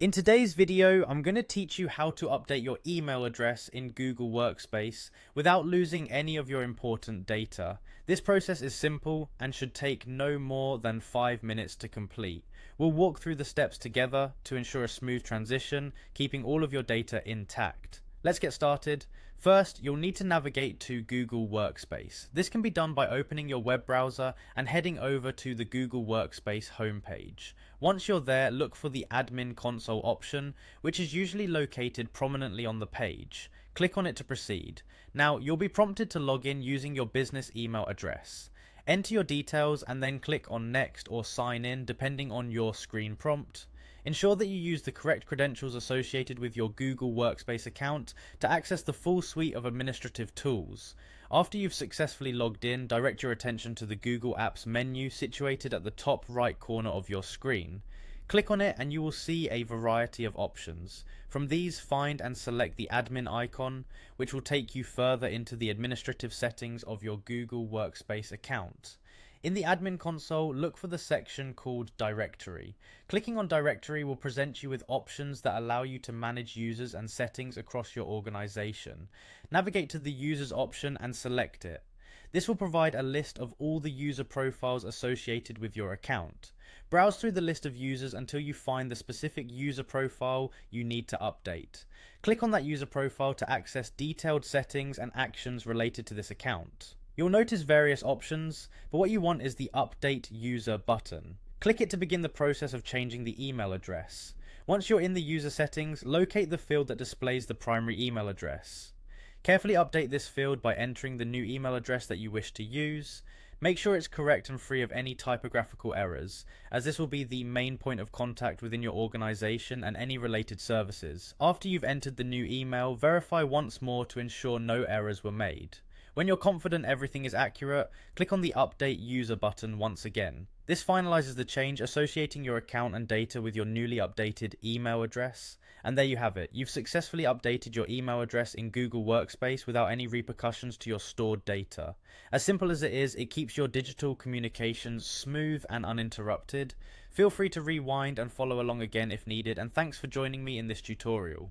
In today's video, I'm going to teach you how to update your email address in Google Workspace without losing any of your important data. This process is simple and should take no more than 5 minutes to complete. We'll walk through the steps together to ensure a smooth transition, keeping all of your data intact. Let's get started. First, you'll need to navigate to Google Workspace. This can be done by opening your web browser and heading over to the Google Workspace homepage. Once you're there, look for the Admin Console option, which is usually located prominently on the page. Click on it to proceed. Now, you'll be prompted to log in using your business email address. Enter your details and then click on Next or Sign In depending on your screen prompt. Ensure that you use the correct credentials associated with your Google Workspace account to access the full suite of administrative tools. After you've successfully logged in, direct your attention to the Google Apps menu situated at the top right corner of your screen. Click on it and you will see a variety of options. From these, find and select the admin icon, which will take you further into the administrative settings of your Google Workspace account. In the admin console, look for the section called Directory. Clicking on Directory will present you with options that allow you to manage users and settings across your organization. Navigate to the Users option and select it. This will provide a list of all the user profiles associated with your account. Browse through the list of users until you find the specific user profile you need to update. Click on that user profile to access detailed settings and actions related to this account. You'll notice various options, but what you want is the Update User button. Click it to begin the process of changing the email address. Once you're in the user settings, locate the field that displays the primary email address. Carefully update this field by entering the new email address that you wish to use. Make sure it's correct and free of any typographical errors, as this will be the main point of contact within your organization and any related services. After you've entered the new email, verify once more to ensure no errors were made. When you're confident everything is accurate, click on the Update User button once again. This finalizes the change associating your account and data with your newly updated email address. And there you have it. You've successfully updated your email address in Google Workspace without any repercussions to your stored data. As simple as it is, it keeps your digital communications smooth and uninterrupted. Feel free to rewind and follow along again if needed, and thanks for joining me in this tutorial.